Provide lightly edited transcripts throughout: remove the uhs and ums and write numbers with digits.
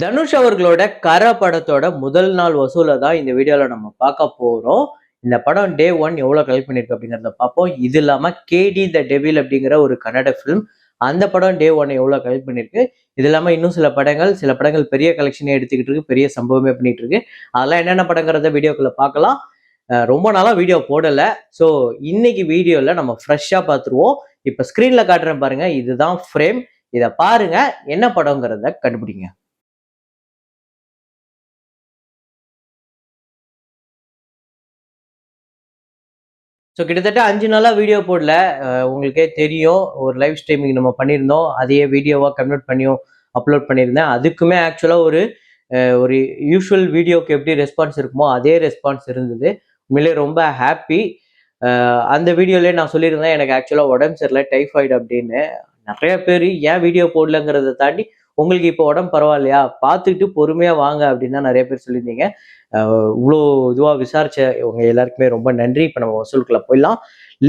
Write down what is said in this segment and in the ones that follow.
தனுஷ் அவர்களோட கர படத்தோட முதல் நாள் வசூலை தான் இந்த வீடியோல நம்ம பார்க்க போறோம். இந்த படம் டே 1 எவ்வளவு கலெக்ட் பண்ணிருக்கு அப்படிங்கிறத பார்ப்போம். இது இல்லாம கேடி த டெவில் அப்படிங்கிற ஒரு கன்னட ஃபிலிம், அந்த படம் டே 1 எவ்வளவு கலெக்ட் பண்ணிருக்கு. இது இல்லாம இன்னும் சில படங்கள் பெரிய கலெக்ஷனே எடுத்துக்கிட்டு இருக்கு, பெரிய சம்பவமே பண்ணிட்டு இருக்கு. அதெல்லாம் என்னென்ன படங்கிறத வீடியோக்குள்ள பார்க்கலாம். ரொம்ப நாளா வீடியோ போடல. ஸோ இன்னைக்கு வீடியோல நம்ம ஃப்ரெஷ்ஷா பார்த்துருவோம். இப்ப ஸ்கிரீன்ல காட்டுறேன் பாருங்க, இதுதான் ஃப்ரேம். இதை பாருங்க, என்ன படங்கிறத கண்டுபிடிங்க. ஸோ கிட்டத்தட்ட 5 நாளா வீடியோ போடல. உங்களுக்கே தெரியும். ஒரு லைவ் ஸ்ட்ரீமிங் நம்ம பண்ணியிருந்தோம். அதையே வீடியோவா கன்வெர்ட் பண்ணியும் அப்லோட் பண்ணியிருந்தேன். அதுக்குமே ஆக்சுவலா ஒரு யூசுவல் வீடியோக்கு எப்படி ரெஸ்பான்ஸ் இருக்குமோ அதே ரெஸ்பான்ஸ் இருந்தது. உண்மையிலேயே ரொம்ப ஹாப்பி. அந்த வீடியோலயே நான் சொல்லியிருந்தேன், எனக்கு ஆக்சுவலா உடம்பு சரியில்லை, டைஃபாய்டு அப்படின்னு. நிறைய பேர் ஏன் வீடியோ போடலங்கிறத தாண்டி உங்களுக்கு இப்போ உடம்பு பரவாயில்லையா, பார்த்துக்கிட்டு பொறுமையா வாங்க அப்படின்னு தான் நிறைய பேர் சொல்லியிருந்தீங்க. இவ்வளோ இதுவா விசாரிச்ச உங்க எல்லாருக்குமே ரொம்ப நன்றி. இப்போ நம்ம வசூலுக்குள்ள போயிடலாம்.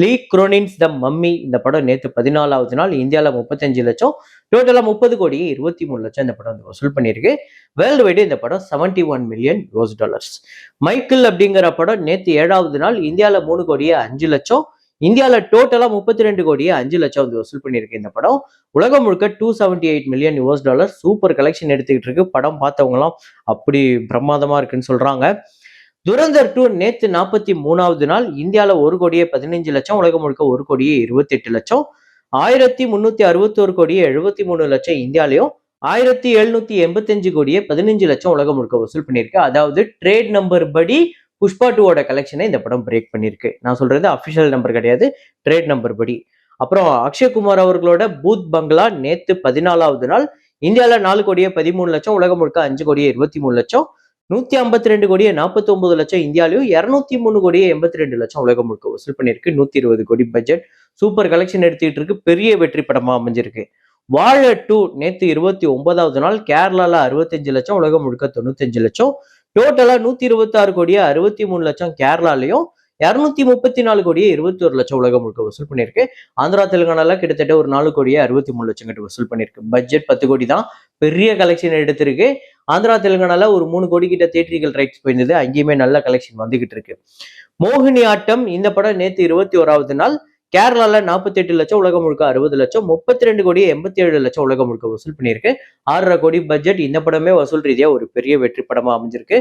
லீ குரோனின்ஸ் த மம்மி இந்த படம் நேற்று 14வது நாள் இந்தியாவில் 35 லட்சம், டோட்டலா 30 கோடி 23 லட்சம் இந்த படம் வந்து வசூல் பண்ணியிருக்கு. வேர்ல்டு வைடு இந்த படம் $71 மில்லியன். மைக்கிள் அப்படிங்கிற படம் நேற்று 7வது நாள் இந்தியாவில் 3 கோடியே 5 லட்சம், இந்தியாவில் டோட்டலா 32 கோடியே 5 லட்சம் வந்து வசூல் பண்ணியிருக்கு இந்த படம். உலகம் முழுக்க $278 மில்லியன். சூப்பர் கலெக்ஷன் எடுத்துக்கிட்டு இருக்கு. படம் பார்த்தவங்க எல்லாம் அப்படி பிரமாதமா இருக்குன்னு சொல்றாங்க. துரந்தர் 2 நேத்து 43வது நாள் இந்தியாவில் 1 கோடியே 15 லட்சம், உலகம் முழுக்க 1 கோடியே 28 லட்சம், 1361 கோடியே 73 லட்சம் இந்தியாலையும், 1785 கோடியே 15 லட்சம் உலகம் முழுக்க வசூல் பண்ணியிருக்கு. அதாவது ட்ரேட் நம்பர் படி புஷ்பா 2ஓட கலெக்ஷனை இந்த படம் பிரேக் பண்ணியிருக்கு. நான் சொல்றது அபிஷியல் நம்பர் கிடையாது, ட்ரேட் நம்பர் படி. அப்புறம் அக்ஷய்குமார் அவர்களோட பூத் பங்களா நேத்து 14வது நாள் இந்தியாவில் 4 கோடியே 13 லட்சம், உலகம் முழுக்க 5 கோடியே 23 லட்சம், 152 கோடியே 49 லட்சம் இந்தியாலையும், 203 கோடியே 82 லட்சம் உலகம் முழுக்க வசூல் பண்ணியிருக்கு. 120 கோடி பட்ஜெட். சூப்பர் கலெக்ஷன் எடுத்துக்கிட்டு இருக்கு. பெரிய வெற்றி படமா அமைஞ்சிருக்கு. வாழ 2 நேத்து 29வது நாள் கேரளால 65 லட்சம், உலகம் முழுக்க 95 லட்சம், டோட்டலா 126 கோடியே 63 லட்சம் கேரளாலையும், 234 கோடியே 21 லட்சம் உலகம் முழுக்க வசூல் பண்ணியிருக்கு. ஆந்திரா தெலுங்கானால கிட்டத்தட்ட ஒரு 4 கோடியே 63 லட்சம் கிட்ட வசூல் பண்ணியிருக்கு. பட்ஜெட் 10 கோடி தான். பெரிய கலெக்ஷன் எடுத்திருக்கு. ஆந்திரா தெலுங்கானால ஒரு 3 கோடி கிட்ட தியேட்டரிக்கல் ரைட்ஸ் போயிருந்தது. அங்கேயுமே நல்ல கலெக்ஷன் வந்துகிட்டு இருக்கு. மோகினி ஆட்டம் இந்த படம் நேத்து 21வது நாள் கேரளால 48 லட்சம், உலகம் முழுக்க 60 லட்சம், 32 கோடி 87 லட்சம் உலகம் முழுக்க வசூல் பண்ணியிருக்கு. 6.5 கோடி பட்ஜெட். இந்த படமே வசூல் ரீதியா ஒரு பெரிய வெற்றி படமா அமைஞ்சிருக்கு.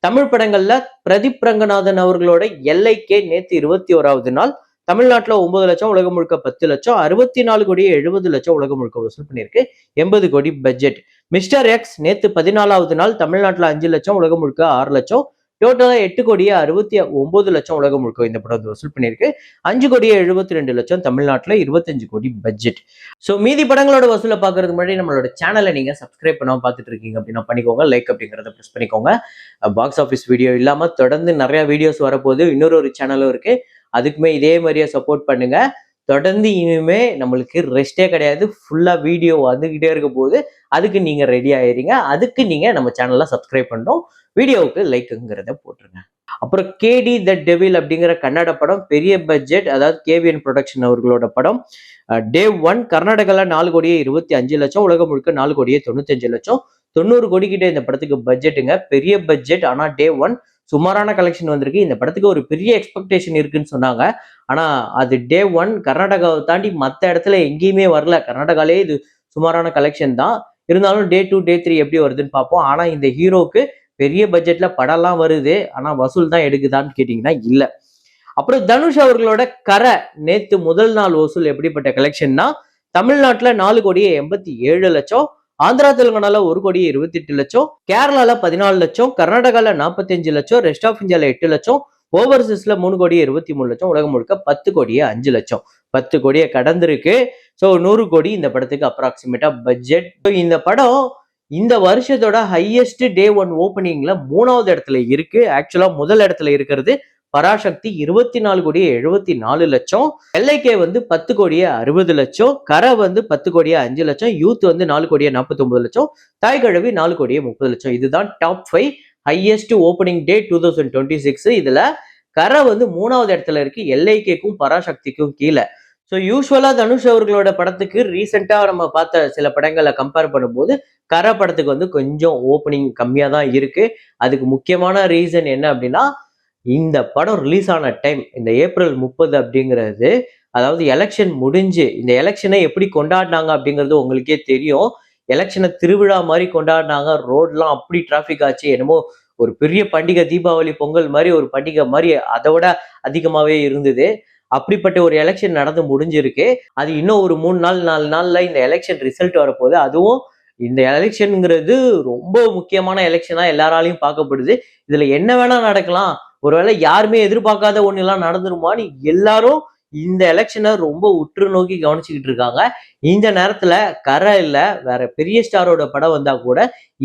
தமிழ் படங்கள்ல பிரதீப் ரங்கநாதன் அவர்களோட எல்ஐகே நேத்து 21வது நாள் தமிழ்நாட்டுல 9 லட்சம், உலகம் முழுக்க 10 லட்சம், 64 கோடி 70 லட்சம் உலகம் முழுக்க வசூல் பண்ணியிருக்கு. 80 கோடி பட்ஜெட். மிஸ்டர் எக்ஸ் நேத்து 14வது நாள் தமிழ்நாட்டுல 5 லட்சம், உலகம் முழுக்க 6 லட்சம், டோட்டலா 8 கோடியே 69 லட்சம் உலகம் முழுக்க இந்த படம் வசூல் பண்ணியிருக்கு. 5 கோடியே 72 லட்சம் தமிழ்நாட்டுல, 25 கோடி பட்ஜெட். ஸோ மீதி படங்களோட வசூலை பார்க்கறதுக்கு முன்னாடி நம்மளோட சேனலை நீங்க சப்ஸ்கிரைப் பண்ணாம பார்த்துட்டு இருக்கீங்க அப்படின்னா பண்ணிக்கோங்க. லைக் அப்படிங்கிறத ப்ரெஸ் பண்ணிக்கோங்க. பாக்ஸ் ஆஃபீஸ் வீடியோ இல்லாம தொடர்ந்து நிறைய வீடியோஸ் வரப்போகுது. இன்னொரு சேனலும் இருக்கு, அதுக்குமே இதே மாதிரியே சப்போர்ட் பண்ணுங்க. தொடர்ந்து இனிமே நம்மளுக்கு ரெஸ்டே கிடையாது. ஃபுல்லா வீடியோ வந்துகிட்டே இருக்க போது அதுக்கு நீங்க ரெடி ஆயிருங்க. அதுக்கு நீங்க நம்ம சேனல்ல சப்ஸ்கிரைப் பண்ணணும். வீடியோவுக்கு லைக்குங்கிறத போட்டுருங்க. அப்புறம் கேடி த டெவில் அப்படிங்கிற கன்னட படம், பெரிய பட்ஜெட், அதாவது கேவிஎன் ப்ரொடக்ஷன் அவர்களோட படம். டே 1 கர்நாடகால 4 கோடியே 25 லட்சம், உலகம் முழுக்க 4 கோடியே 95 லட்சம், 90 கோடி கிட்ட இந்த படத்துக்கு பட்ஜெட்டுங்க. பெரிய பட்ஜெட். ஆனா டே 1 சுமாரான கலெக்ஷன் வந்திருக்கு. இந்த படத்துக்கு ஒரு பெரிய எக்ஸ்பெக்டேஷன் இருக்குன்னு சொன்னாங்க. ஆனா அது டே 1 கர்நாடகாவை தாண்டி மற்ற இடத்துல எங்கேயுமே வரல. கர்நாடகாலே இது சுமாரான கலெக்ஷன் தான். இருந்தாலும் டே 2 டே 3 எப்படி வருதுன்னு பார்ப்போம். ஆனா இந்த ஹீரோக்கு பெரிய பட்ஜெட்ல படம்லாம் வருது, ஆனா வசூல் தான் எடுக்குதான்னு கேட்டீங்கன்னா இல்ல. அப்புறம் தனுஷ் அவர்களோட கரை நேத்து முதல் நாள் வசூல் எப்படிப்பட்ட கலெக்ஷன்னா, தமிழ்நாட்டுல 4 கோடியே 87 லட்சம், ஆந்திரா தெலுங்கானால 1 கோடியே 28 லட்சம், கேரளால 14 லட்சம், கர்நாடகால 45 லட்சம், ரெஸ்ட் ஆஃப் இந்தியால 8 லட்சம், ஓவர்சீஸ்ல 3 கோடியே 23 லட்சம், உலகம் முழுக்க 10 கோடியே 5 லட்சம். 10 கோடியை கடந்திருக்கு. ஸோ 100 கோடி இந்த படத்துக்கு அப்ராக்சிமேட்டா பட்ஜெட். இந்த படம் இந்த வருஷத்தோட ஹையஸ்ட் டே 1 ஓப்பனிங்ல 3வது இடத்துல இருக்கு. ஆக்சுவலா முதல் இடத்துல இருக்கிறது பராசக்தி 24 கோடியே 74 லட்சம், எல்ஐகே வந்து 10 கோடியே 60 லட்சம், கரை வந்து 10 கோடியே 5 லட்சம், யூத் வந்து 4 கோடியே 49 லட்சம், தாய்கழவி 4 கோடியே 30 லட்சம். இதுதான் டாப் 5 ஹையஸ்ட் ஓப்பனிங் டே 2026. இதுல கரை வந்து 3வது இடத்துல இருக்கு, எல்ஐகேக்கும் பராசக்திக்கும் கீழே. ஸோ யூசுவலா தனுஷ் அவர்களோட படத்துக்கு ரீசெண்டா நம்ம பார்த்த சில படங்களை கம்பேர் பண்ணும்போது கரை படத்துக்கு வந்து கொஞ்சம் ஓப்பனிங் கம்மியா தான் இருக்கு. அதுக்கு முக்கியமான ரீசன் என்ன அப்படின்னா, இந்த படம் ரிலீஸ் ஆன டைம் இந்த ஏப்ரல் 30 அப்படிங்கிறது, அதாவது எலெக்ஷன் முடிஞ்சு இந்த எலெக்ஷனை எப்படி கொண்டாடினாங்க அப்படிங்கிறது உங்களுக்கே தெரியும். எலெக்ஷனை திருவிழா மாதிரி கொண்டாடினாங்க. ரோட்லாம் அப்படி டிராஃபிக் ஆச்சு. என்னமோ ஒரு பெரிய பண்டிகை, தீபாவளி, பொங்கல் மாதிரி ஒரு பண்டிகை மாதிரி அதை விட அதிகமாவே இருந்தது. அப்படிப்பட்ட ஒரு எலெக்ஷன் நடந்து முடிஞ்சிருக்கு. அது இன்னும் ஒரு 3 நாள் 4 நாள்ல இந்த எலெக்ஷன் ரிசல்ட் வரப்போகுது. அதுவும் இந்த எலெக்ஷன்ங்கிறது ரொம்ப முக்கியமான எலெக்ஷனா எல்லாராலையும் பார்க்கப்படுது. இதுல என்ன வேணா நடக்கலாம். ஒருவேளை யாருமே எதிர்பார்க்காத ஒண்ணு எல்லாம் நடந்துருமான்னு எல்லாரும் இந்த எலெக்ஷனை ரொம்ப உற்று நோக்கி கவனிச்சுக்கிட்டு இருக்காங்க. இந்த நேரத்துல கரை இல்ல வேற பெரிய ஸ்டாரோட படம் வந்தா கூட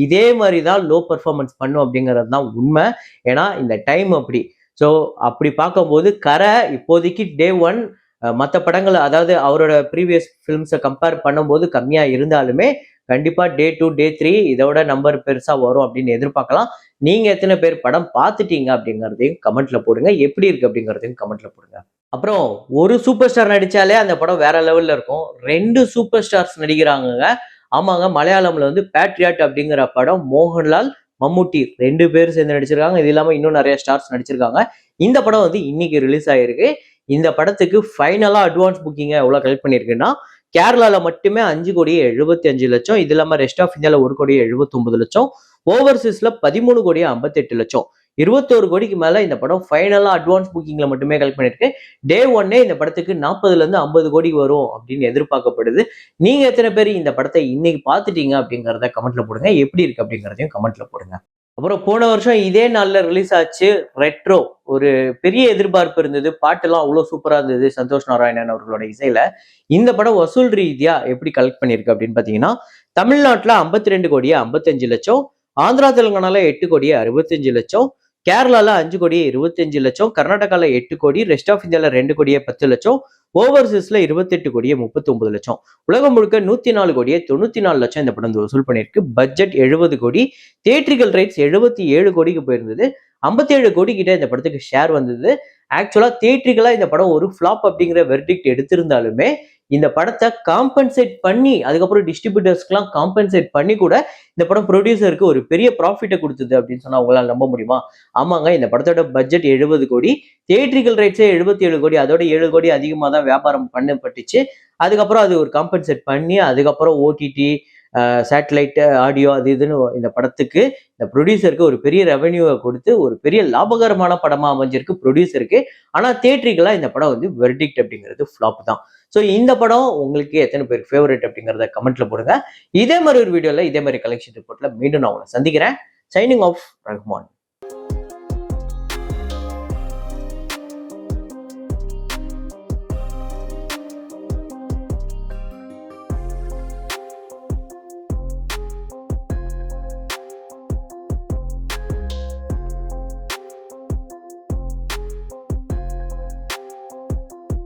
இதே மாதிரிதான் லோ பெர்ஃபார்மன்ஸ் பண்ணும் அப்படிங்கிறது தான் உண்மை. ஏன்னா இந்த டைம் அப்படி. ஸோ அப்படி பார்க்கும்போது கரை இப்போதைக்கு டே ஒன் மற்ற படங்கள் அதாவது அவரோட ப்ரீவியஸ் ஃபிலிம்ஸை கம்பேர் பண்ணும்போது கம்மியா இருந்தாலுமே கண்டிப்பா டே 2 டே 3 இதோட நம்பர் பெருசா வரும் அப்படின்னு எதிர்பார்க்கலாம். நீங்க எத்தனை பேர் படம் பார்த்துட்டீங்க அப்படிங்கிறதையும் கமெண்ட்ல போடுங்க. எப்படி இருக்கு அப்படிங்கிறதையும் கமெண்ட்ல போடுங்க. அப்புறம் ஒரு சூப்பர் ஸ்டார் நடிச்சாலே அந்த படம் வேற லெவல்ல இருக்கும். 2 சூப்பர் ஸ்டார்ஸ் நடிக்கிறாங்க. ஆமாங்க, மலையாளம்ல வந்து பேட்ரியாட் அப்படிங்கிற படம் மோகன்லால், மம்முட்டி 2 பேரும் சேர்ந்து நடிச்சிருக்காங்க. இது இல்லாம இன்னும் நிறைய ஸ்டார்ஸ் நடிச்சிருக்காங்க. இந்த படம் வந்து இன்னைக்கு ரிலீஸ் ஆயிருக்கு. இந்த படத்துக்கு ஃபைனலா அட்வான்ஸ் புக்கிங் எவ்வளவு கலெக்ட் பண்ணிருக்குன்னா, கேரளால மட்டுமே 5,75,00,000. இது இல்லாம ரெஸ்ட் ஆஃப் இந்தியால 1,79,00,000. ஓவர்சீஸ்ல 13,58,00,000. 21 கோடிக்கு மேல இந்த படம் ஃபைனலா அட்வான்ஸ் புக்கிங்ல மட்டுமே கலெக்ட் பண்ணிருக்கு. டே ஒன்னே இந்த படத்துக்கு 40ல இருந்து 50 கோடி வரும் அப்படின்னு எதிர்பார்க்கப்படுது. நீங்க எத்தனை பேர் இந்த படத்தை இன்னைக்கு பார்த்துட்டீங்க அப்படிங்கிறத கமெண்ட்ல போடுங்க. எப்படி இருக்கு அப்படிங்கிறதையும் கமெண்ட்ல போடுங்க. அப்புறம் போன வருஷம் இதே நாள்ல ரிலீஸ் ஆச்சு ரெட்ரோ. ஒரு பெரிய எதிர்பார்ப்பு இருந்தது. பாட்டெல்லாம் அவ்வளவு சூப்பரா இருந்தது சந்தோஷ் நாராயணன் அவர்களோட இசையில. இந்த படம் வசூல் ரீதியா எப்படி கலெக்ட் பண்ணிருக்கு அப்படின்னு பாத்தீங்கன்னா, தமிழ்நாட்டுல 52,55,00,000, ஆந்திரா தெலுங்கானால 8,65,00,000, கேரளால 5,25,00,000, கர்நாடகால 8 கோடி, ரெஸ்ட் ஆஃப் இந்தியால 2,10,00,000, ஓவர்சீஸ்ல 28,39,00,000. உலகம் முழுக்க 104,94,00,000 இந்த படம் வசூல் பண்ணியிருக்கு. பட்ஜெட் 70 கோடி. தியேட்ரிக்கல் ரைட்ஸ் 77 கோடிக்கு போயிருந்தது. 57 கோடி கிட்ட இந்த படத்துக்கு ஷேர் வந்தது. ஆக்சுவலா தியேட்ரிக்கலா இந்த படம் ஒரு ஃபிளாப் அப்படிங்கிற வெர்டிக்ட் எடுத்திருந்தாலுமே இந்த படத்தை காம்பன்சேட் பண்ணி அதுக்கப்புறம் டிஸ்ட்ரிபியூட்டர்ஸ்க்குலாம் காம்பன்சேட் பண்ணி கூட இந்த படம் ப்ரொடியூசருக்கு ஒரு பெரிய ப்ராஃபிட்டை கொடுத்தது அப்படின்னு சொன்னா உங்களால் நம்ப முடியுமா? ஆமாங்க, இந்த படத்தோட பட்ஜெட் 70 கோடி, தியேட்ரிக்கல் ரைட்ஸே 77 கோடி, அதோட 7 கோடி அதிகமாக தான் வியாபாரம் பண்ணப்பட்டுச்சு. அதுக்கப்புறம் அது ஒரு காம்பன்சேட் பண்ணி அதுக்கப்புறம் ஓடிடி, சேட்டலைட், ஆடியோ அது இதுன்னு இந்த படத்துக்கு இந்த ப்ரொடியூசருக்கு ஒரு பெரிய ரெவென்யூவை கொடுத்து ஒரு பெரிய லாபகரமான படமா அமைஞ்சிருக்கு ப்ரொடியூசருக்கு. ஆனா தியேட்ரிக்கலா இந்த படம் வந்து வெர்டிக்ட் அப்படிங்கிறது ஃபிளாப் தான். ஸோ இந்த படம் உங்களுக்கு எத்தனை பேர் ஃபேவரட் அப்படிங்கிறத கமெண்ட்ல போடுங்க. இதே மாதிரி ஒரு வீடியோல இதே மாதிரி கலெக்ஷன் ரிப்போர்ட்ல மீண்டும் நான் உங்களை சந்திக்கிறேன். Signing off Rahman.